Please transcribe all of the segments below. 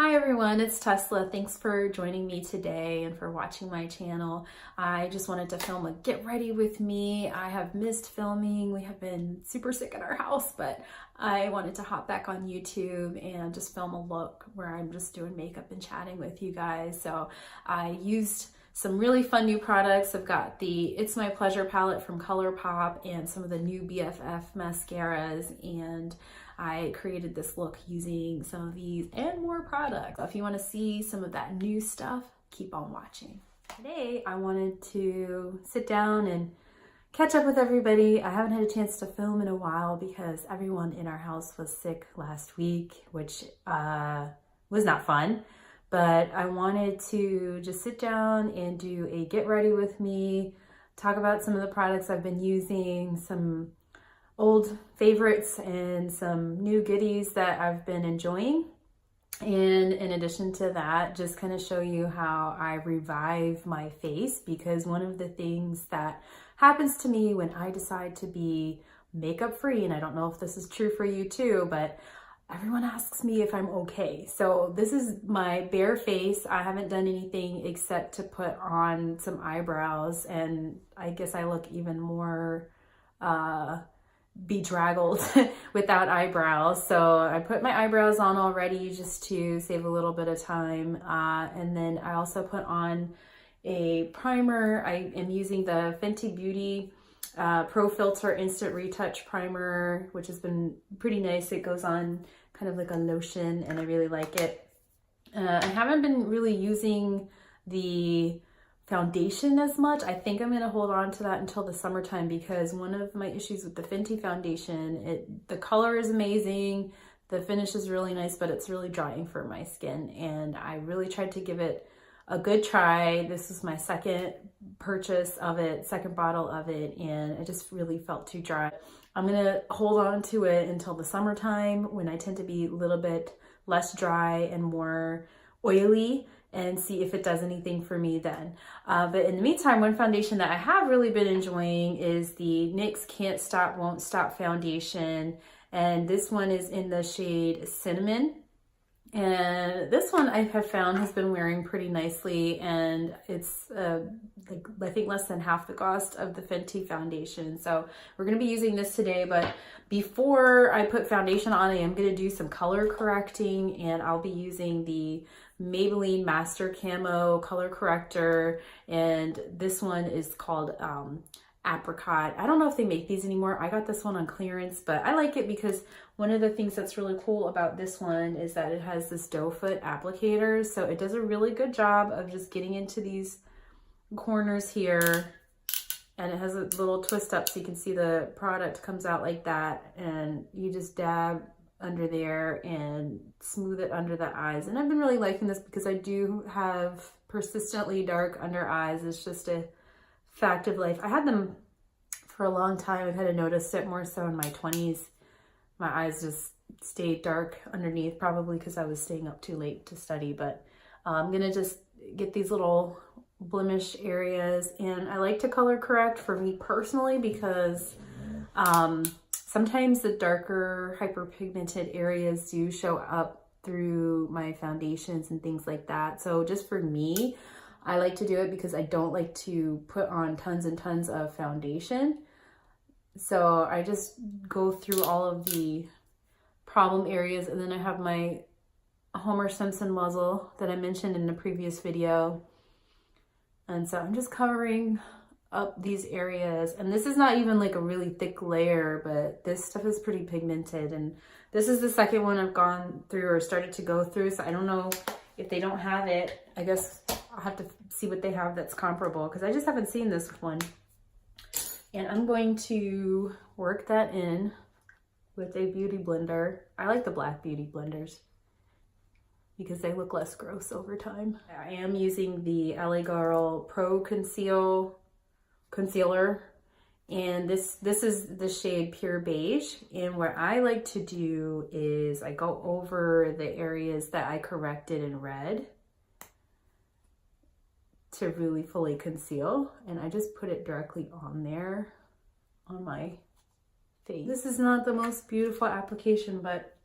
Hi everyone, it's Tesla. Thanks for joining me today and for watching my channel. I just wanted to film a get ready with me. I have missed filming. We have been super sick at our house, but I wanted to hop back on YouTube and just film a look where I'm just doing makeup and chatting with you guys. So I used some really fun new products. I've got the It's My Pleasure palette from Colourpop and some of the new BFF mascaras, and I created this look using some of these and more products. So if you want to see some of that new stuff, keep on watching. Today I wanted to sit down and catch up with everybody. I haven't had a chance to film in a while because everyone in our house was sick last week, which was not fun. But I wanted to just sit down and do a get ready with me, talk about some of the products I've been using, some old favorites and some new goodies that I've been enjoying. And in addition to that, just kind of show you how I revive my face, because one of the things that happens to me when I decide to be makeup free, and I don't know if this is true for you too, but everyone asks me if I'm okay. So this is my bare face. I haven't done anything except to put on some eyebrows, and I guess I look even more bedraggled without eyebrows. So I put my eyebrows on already just to save a little bit of time. And then I also put on a primer. I am using the Fenty Beauty Pro Filter Instant Retouch Primer, which has been pretty nice. It goes on kind of like a lotion and I really like it. I haven't been really using the foundation as much. I think I'm going to hold on to that until the summertime, because one of my issues with the Fenty foundation, the color is amazing, the finish is really nice, but it's really drying for my skin, and I really tried to give it a good try. This was my second purchase of it, second bottle of it, and it just really felt too dry. I'm going to hold on to it until the summertime, when I tend to be a little bit less dry and more oily, and see if it does anything for me then. But in the meantime, one foundation that I have really been enjoying is the NYX Can't Stop Won't Stop foundation, and this one is in the shade Cinnamon. And this one I have found has been wearing pretty nicely, and it's like I think less than half the cost of the Fenty foundation. So we're going to be using this today, but before I put foundation on, I am going to do some color correcting, and I'll be using the Maybelline Master Camo color corrector, and this one is called Apricot. I don't know if they make these anymore. I got this one on clearance, but I like it because one of the things that's really cool about this one is that it has this doe foot applicator, so it does a really good job of just getting into these corners here, and it has a little twist up so you can see the product comes out like that, and you just dab under there and smooth it under the eyes. And I've been really liking this because I do have persistently dark under eyes. It's just a fact of life. I had them for a long time. I've had to notice it more so in my 20s. My eyes just stayed dark underneath, probably because I was staying up too late to study. But I'm gonna just get these little blemish areas, and I like to color correct for me personally because sometimes the darker hyperpigmented areas do show up through my foundations and things like that. So just for me, I like to do it because I don't like to put on tons and tons of foundation. So I just go through all of the problem areas, and then I have my Homer Simpson muzzle that I mentioned in the previous video. And so I'm just covering up these areas, and this is not even like a really thick layer, but this stuff is pretty pigmented, and this is the second one I've gone through or started to go through, so I don't know if they don't have it. I guess I'll have to see what they have that's comparable, because I just haven't seen this one. And I'm going to work that in with a beauty blender. I like the black beauty blenders because they look less gross over time. I am using the LA Girl Pro Concealer, and this is the shade Pure Beige. And what I like to do is I go over the areas that I corrected in red to really fully conceal, and I just put it directly on there on my face. This is not the most beautiful application, but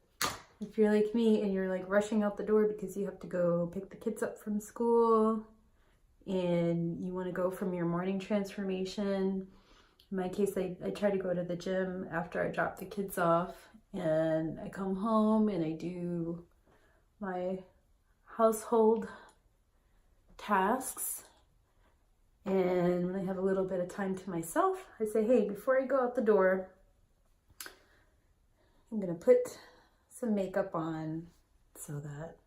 if you're like me and you're like rushing out the door because you have to go pick the kids up from school and you want to go from your morning transformation. In my case, I try to go to the gym after I drop the kids off, and I come home and I do my household tasks. And when I have a little bit of time to myself, I say, hey, before I go out the door, I'm gonna put some makeup on so that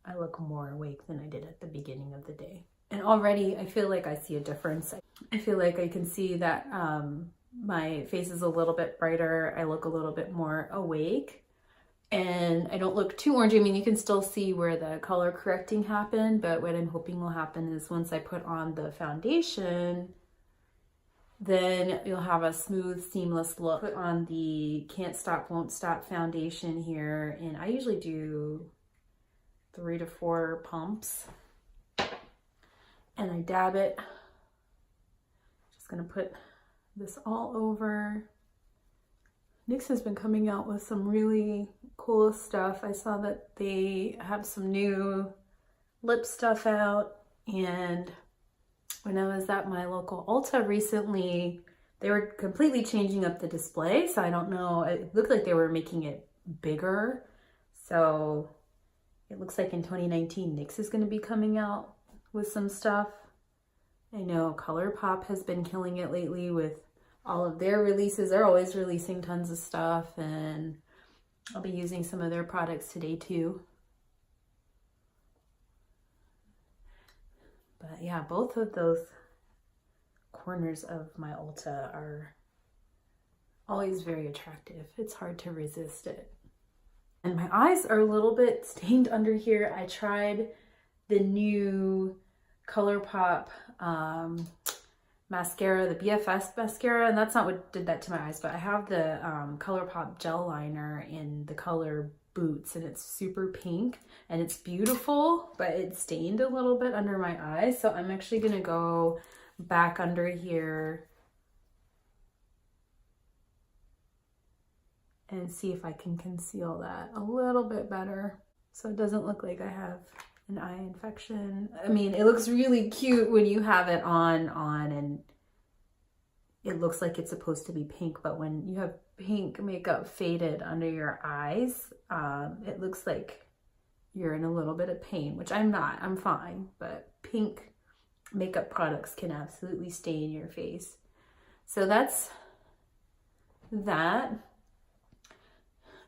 I look more awake than I did at the beginning of the day. And already I feel like I see a difference. I feel like I can see that my face is a little bit brighter. I look a little bit more awake and I don't look too orangey. I mean, you can still see where the color correcting happened, but what I'm hoping will happen is once I put on the foundation, then you'll have a smooth, seamless look. Put on the Can't Stop, Won't Stop foundation here, and I usually do 3 to 4 pumps. And I dab it. Just gonna put this all over. NYX has been coming out with some really cool stuff. I saw that they have some new lip stuff out, and when I was at my local Ulta recently, they were completely changing up the display. So I don't know, it looked like they were making it bigger. So it looks like in 2019, NYX is gonna be coming out with some stuff. I know Colourpop has been killing it lately with all of their releases. They're always releasing tons of stuff, and I'll be using some of their products today too. But yeah, both of those corners of my Ulta are always very attractive. It's hard to resist it. And my eyes are a little bit stained under here. I tried the new Colourpop mascara, the BFS mascara, and that's not what did that to my eyes, but I have the Colourpop gel liner in the color Boots, and it's super pink and it's beautiful, but it stained a little bit under my eyes. So I'm actually gonna go back under here and see if I can conceal that a little bit better so it doesn't look like I have an eye infection. I mean, it looks really cute when you have it on and it looks like it's supposed to be pink, but when you have pink makeup faded under your eyes, it looks like you're in a little bit of pain, which I'm not, I'm fine, but pink makeup products can absolutely stain your face. So that's that.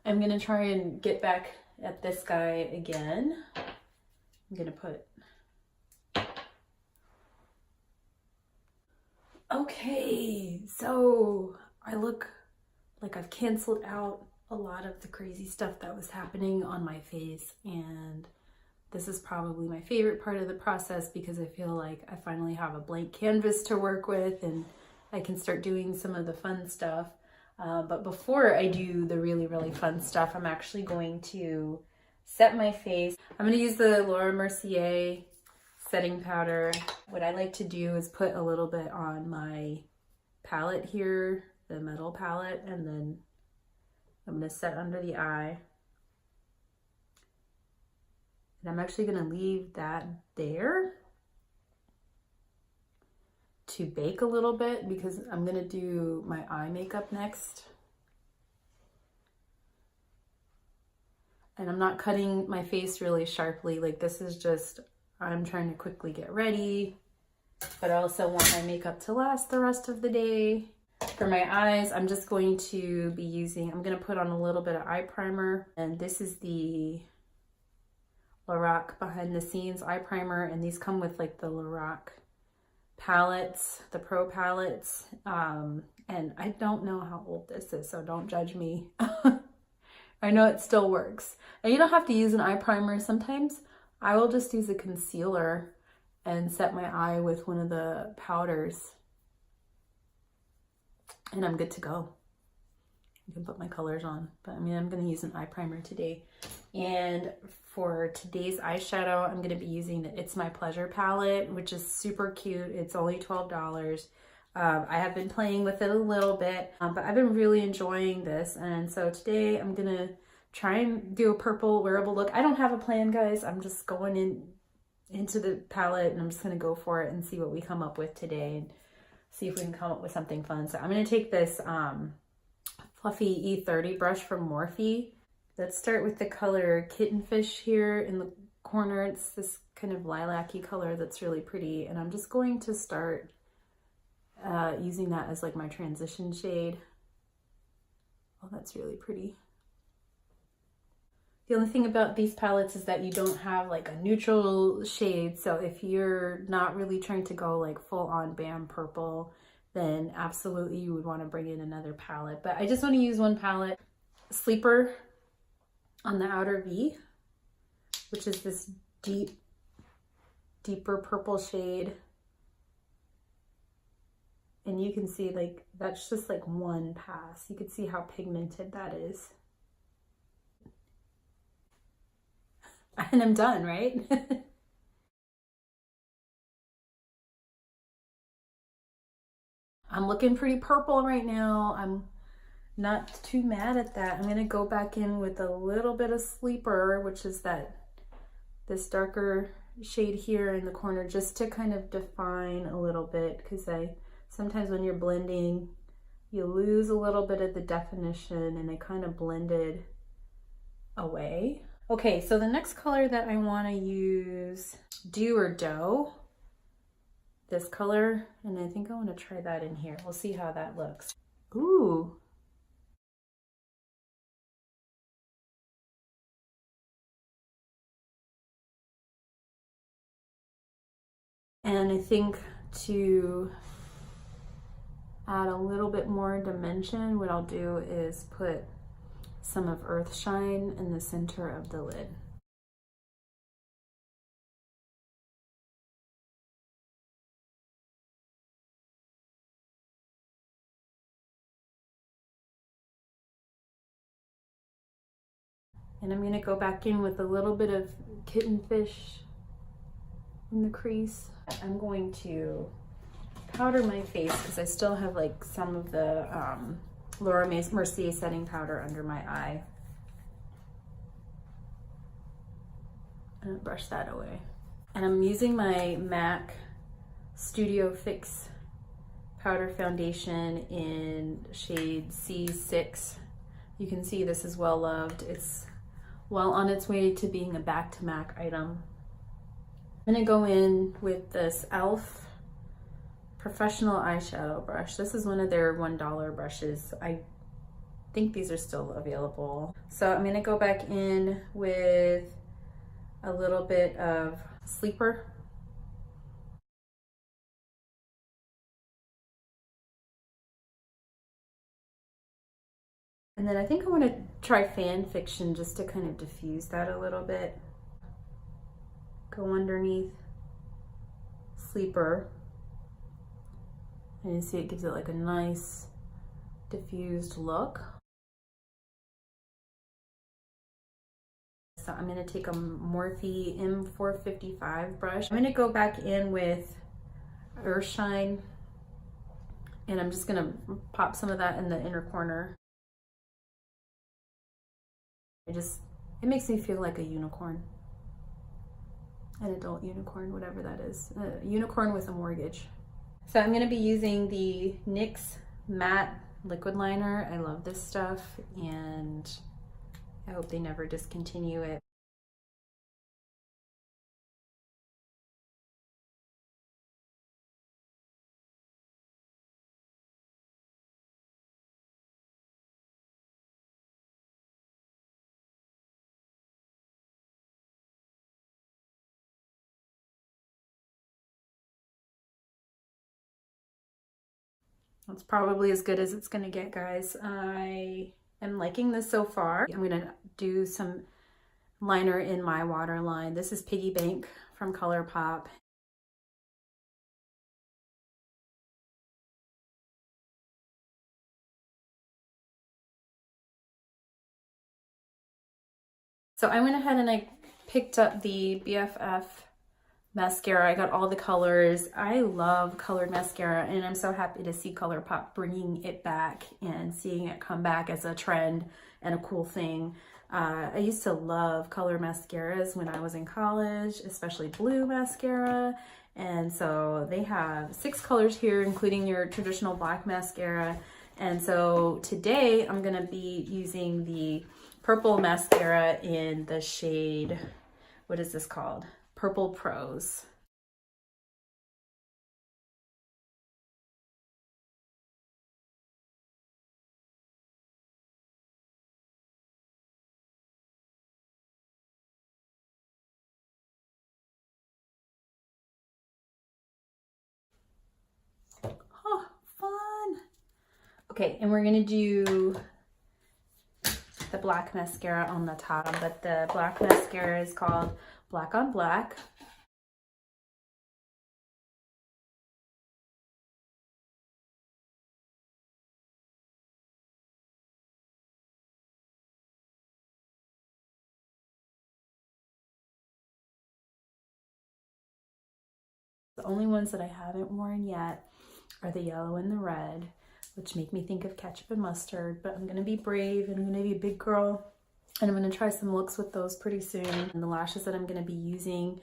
I'm gonna try and get back at this guy again. I'm gonna put, okay, so I look like I've canceled out a lot of the crazy stuff that was happening on my face, and this is probably my favorite part of the process because I feel like I finally have a blank canvas to work with and I can start doing some of the fun stuff. But before I do the really, really fun stuff, I'm actually going to set my face. I'm going to use the Laura Mercier setting powder. What I like to do is put a little bit on my palette here, the metal palette, and then I'm going to set under the eye. And I'm actually going to leave that there to bake a little bit because I'm going to do my eye makeup next. And I'm not cutting my face really sharply. Like, this is just, I'm trying to quickly get ready, but I also want my makeup to last the rest of the day. For my eyes, I'm just going to be using, I'm going to put on a little bit of eye primer, and this is the Lorac Behind the Scenes eye primer, and these come with like the Lorac palettes, the Pro palettes, and I don't know how old this is, so don't judge me. I know it still works. And you don't have to use an eye primer. Sometimes I will just use a concealer and set my eye with one of the powders, and I'm good to go. You can put my colors on, but I mean, I'm going to use an eye primer today. And for today's eyeshadow, I'm going to be using the It's My Pleasure palette, which is super cute. It's only $12. I have been playing with it a little bit, but I've been really enjoying this. And so today I'm going to try and do a purple wearable look. I don't have a plan, guys. I'm just going into the palette and I'm just gonna go for it and see what we come up with today and see if we can come up with something fun. So I'm gonna take this fluffy E30 brush from Morphe. Let's start with the color Kittenfish here in the corner. It's this kind of lilac-y color that's really pretty, and I'm just going to start using that as like my transition shade. Oh, that's really pretty. The only thing about these palettes is that you don't have like a neutral shade. So if you're not really trying to go like full on bam purple, then absolutely you would want to bring in another palette. But I just want to use one palette, Sleeper on the outer V, which is this deeper purple shade. And you can see like, that's just like one pass. You can see how pigmented that is. And I'm done, right? I'm looking pretty purple right now. I'm not too mad at that. I'm gonna go back in with a little bit of Sleeper, which is this darker shade here in the corner, just to kind of define a little bit, because sometimes when you're blending, you lose a little bit of the definition and it kind of blended away. Okay, so the next color that I want to use, Do or Dough, this color, and I think I want to try that in here. We'll see how that looks. Ooh. And I think to add a little bit more dimension, what I'll do is put some of Earthshine in the center of the lid. And I'm gonna go back in with a little bit of Kittenfish in the crease. I'm going to powder my face because I still have like some of the Laura Mercier setting powder under my eye. I'm gonna brush that away. And I'm using my MAC Studio Fix powder foundation in shade C6. You can see this is well loved. It's well on its way to being a back to MAC item. I'm gonna go in with this e.l.f. professional eyeshadow brush. This is one of their $1 brushes. I think these are still available. So I'm gonna go back in with a little bit of Sleeper. And then I think I want to try Fan Fiction just to kind of diffuse that a little bit. Go underneath Sleeper. And you see it gives it like a nice diffused look. So I'm gonna take a Morphe M455 brush. I'm gonna go back in with Earthshine, and I'm just gonna pop some of that in the inner corner. It makes me feel like a unicorn. An adult unicorn, whatever that is. A unicorn with a mortgage. So I'm gonna be using the NYX Matte Liquid Liner. I love this stuff and I hope they never discontinue it. That's probably as good as it's gonna get, guys. I am liking this so far. I'm gonna do some liner in my waterline. This is Piggy Bank from Colourpop. So I went ahead and I picked up the BFF mascara. I got all the colors. I love colored mascara and I'm so happy to see Colourpop bringing it back and seeing it come back as a trend and a cool thing. I used to love color mascaras when I was in college, especially blue mascara. And so they have 6 colors here, including your traditional black mascara. And so today I'm gonna be using the purple mascara in the shade, what is this called? Purple Prose. Oh, fun. Okay, and we're gonna do the black mascara on the top, but the black mascara is called Black on Black. The only ones that I haven't worn yet are the yellow and the red, which make me think of ketchup and mustard, but I'm gonna be brave and I'm gonna be a big girl and I'm gonna try some looks with those pretty soon. And the lashes that I'm gonna be using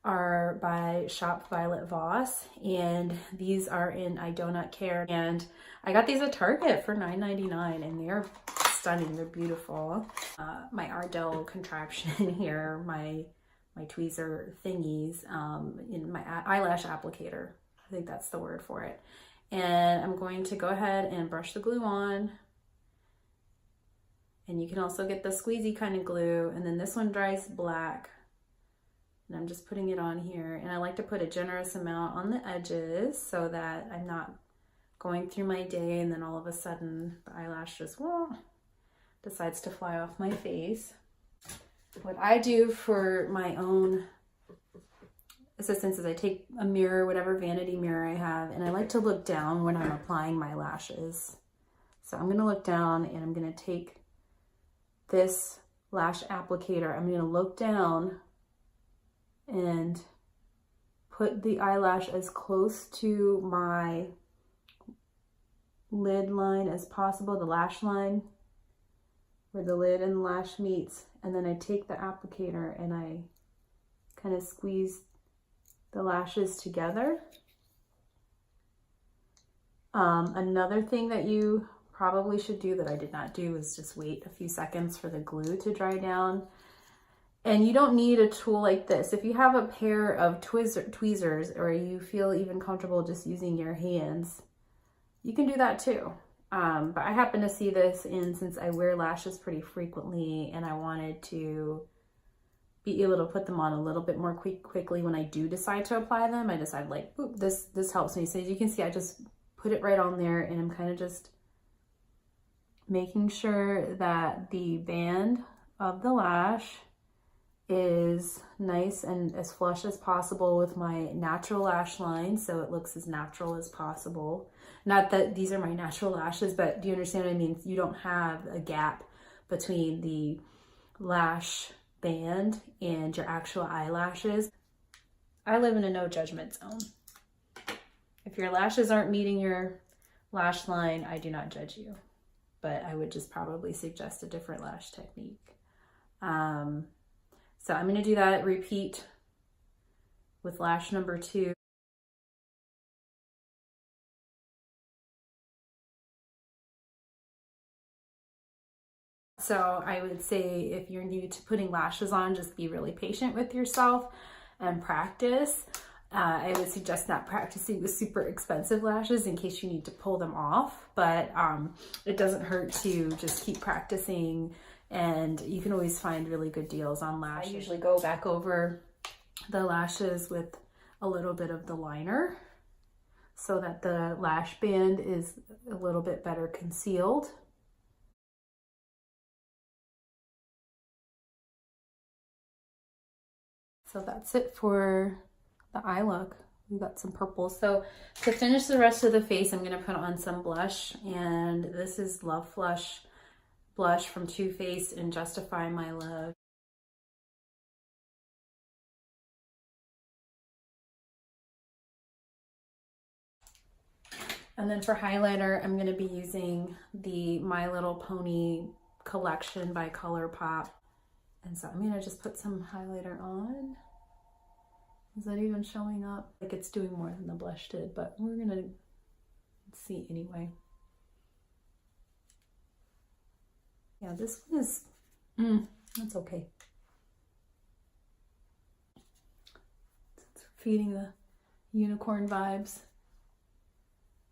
are by Shop Violet Voss, and these are in I Do Not Care. And I got these at Target for $9.99 and they're stunning, they're beautiful. My Ardell contraption here, my tweezer thingies in my eyelash applicator. I think that's the word for it. And I'm going to go ahead and brush the glue on. And you can also get the squeezy kind of glue. And then this one dries black. And I'm just putting it on here. And I like to put a generous amount on the edges so that I'm not going through my day and then all of a sudden the eyelash just decides to fly off my face. What I do for my own assistance is I take a mirror, whatever vanity mirror I have, and I like to look down when I'm applying my lashes. So I'm gonna look down and I'm gonna take this lash applicator, I'm gonna look down and put the eyelash as close to my lid line as possible, the lash line, where the lid and the lash meets, and then I take the applicator and I kind of squeeze the lashes together. Another thing that you probably should do that I did not do is just wait a few seconds for the glue to dry down. And you don't need a tool like this. If you have a pair of tweezers or you feel even comfortable just using your hands, you can do that too. But I happen to see this in, since I wear lashes pretty frequently and I wanted to be able to put them on a little bit more quickly when I do decide to apply them. I decided like, oop, this helps me. So as you can see, I just put it right on there and I'm kind of just making sure that the band of the lash is nice and as flush as possible with my natural lash line, so it looks as natural as possible. Not that these are my natural lashes, but do you understand what I mean? You don't have a gap between the lash band and your actual eyelashes. I live in a no judgment zone. If your lashes aren't meeting your lash line, I do not judge you, but I would just probably suggest a different lash technique. So I'm gonna do that, repeat with lash number 2. So I would say if you're new to putting lashes on, just be really patient with yourself and practice. I would suggest not practicing with super expensive lashes in case you need to pull them off, but it doesn't hurt to just keep practicing, and you can always find really good deals on lashes. I usually go back over the lashes with a little bit of the liner so that the lash band is a little bit better concealed. So that's it for the eye look. We got some purple. So to finish the rest of the face, I'm gonna put on some blush, and this is Love Flush blush from Too Faced and Justify My Love. And then for highlighter, I'm gonna be using the My Little Pony collection by Colourpop. And so I'm gonna just put some highlighter on. Is that even showing up? Like it's doing more than the blush did, but we're gonna see anyway. Yeah, this one is, that's okay. It's feeding the unicorn vibes.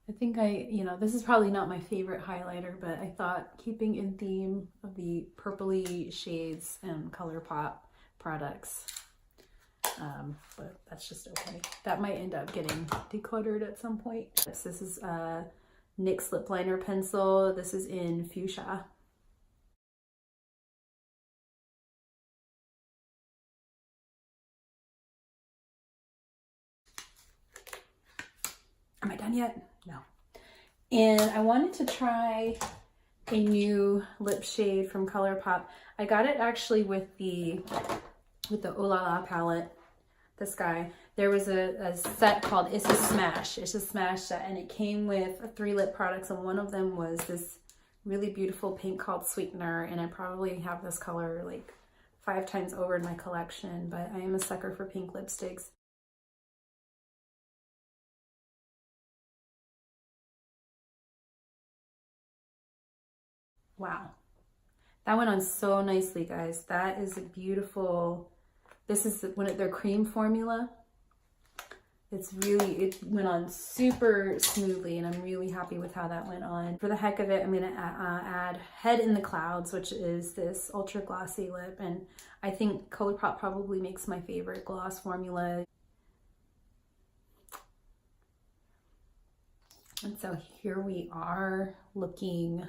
I think this is probably not my favorite highlighter, but I thought keeping in theme of the purpley shades and Colourpop products. But that's just okay. That might end up getting decluttered at some point. This is a NYX lip liner pencil. This is in fuchsia. Am I done yet? No. And I wanted to try a new lip shade from Colourpop. I got it actually with the Ooh La La palette. This guy. There was a set called It's a Smash. It's a Smash set, and it came with 3 lip products, and one of them was this really beautiful pink called Sweetener, and I probably have this color like 5 times over in my collection, but I am a sucker for pink lipsticks. Wow. That went on so nicely, guys. That is a beautiful, this is their cream formula. It went on super smoothly, and I'm really happy with how that went on. For the heck of it, I'm gonna add Head in the Clouds, which is this ultra glossy lip, and I think Colourpop probably makes my favorite gloss formula. And so here we are, looking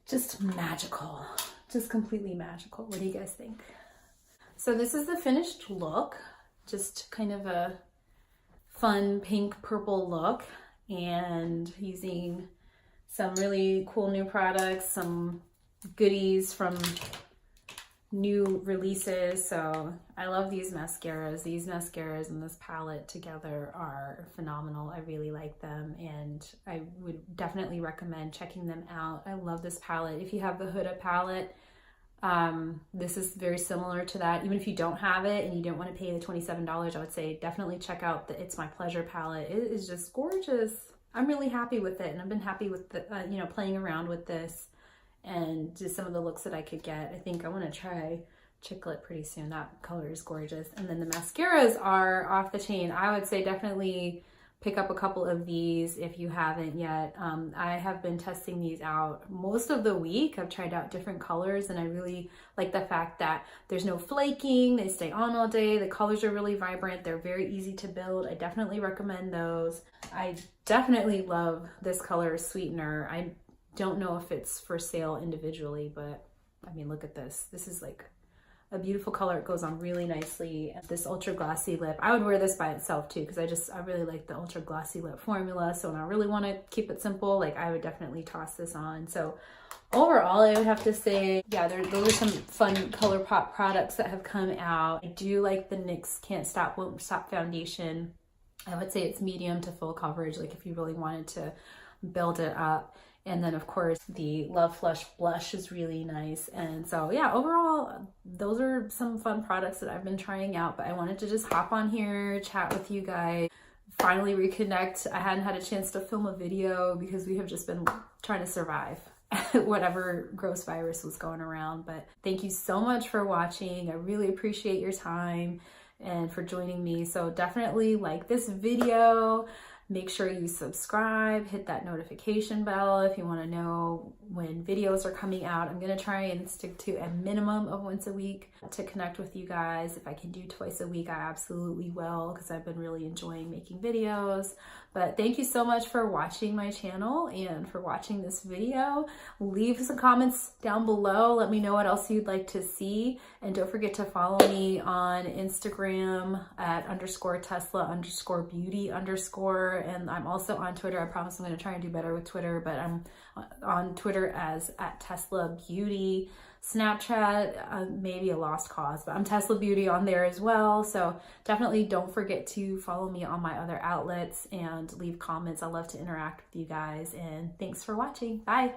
just magical, just completely magical. What do you guys think? So this is the finished look, just kind of a fun pink purple look, and using some really cool new products, some goodies from new releases. So I love these mascaras. These mascaras and this palette together are phenomenal. I really like them, and I would definitely recommend checking them out. I love this palette. If you have the Huda palette, this is very similar to that. Even if you don't have it and you don't want to pay the $27, I would say definitely check out the It's My Pleasure palette. It is just gorgeous. I'm really happy with it, and I've been happy with the, playing around with this and just some of the looks that I could get. I think I want to try Chiclet pretty soon. That color is gorgeous. And then the mascaras are off the chain. I would say definitely pick up a couple of these if you haven't yet. I have been testing these out most of the week. I've tried out different colors, and I really like the fact that there's no flaking. They stay on all day. The colors are really vibrant. They're very easy to build. I definitely recommend those. I definitely love this color, Sweetener. I don't know if it's for sale individually, but I mean, look at this. This is like a beautiful color. It goes on really nicely. This ultra glossy lip, I would wear this by itself too, because I really like the ultra glossy lip formula. So when I really want to keep it simple, like I would definitely toss this on. So overall, I would have to say, yeah, those are some fun Colourpop products that have come out. I do like the NYX Can't Stop Won't Stop foundation. I would say it's medium to full coverage, like if you really wanted to build it up. And then of course the Love Flush blush is really nice. And so yeah, overall, those are some fun products that I've been trying out, but I wanted to just hop on here, chat with you guys, finally reconnect. I hadn't had a chance to film a video because we have just been trying to survive whatever gross virus was going around. But thank you so much for watching. I really appreciate your time and for joining me. So definitely like this video. Make sure you subscribe, hit that notification bell if you want to know when videos are coming out. I'm going to try and stick to a minimum of once a week to connect with you guys. If I can do twice a week, I absolutely will, because I've been really enjoying making videos. But thank you so much for watching my channel and for watching this video. Leave some comments down below. Let me know what else you'd like to see. And don't forget to follow me on Instagram at _Tesla_beauty_. And I'm also on Twitter. I promise I'm going to try and do better with Twitter, but I'm on Twitter as @teslabeauty. Snapchat, maybe a lost cause, but I'm Tesla Beauty on there as well. So definitely don't forget to follow me on my other outlets and leave comments. I love to interact with you guys, and thanks for watching. Bye.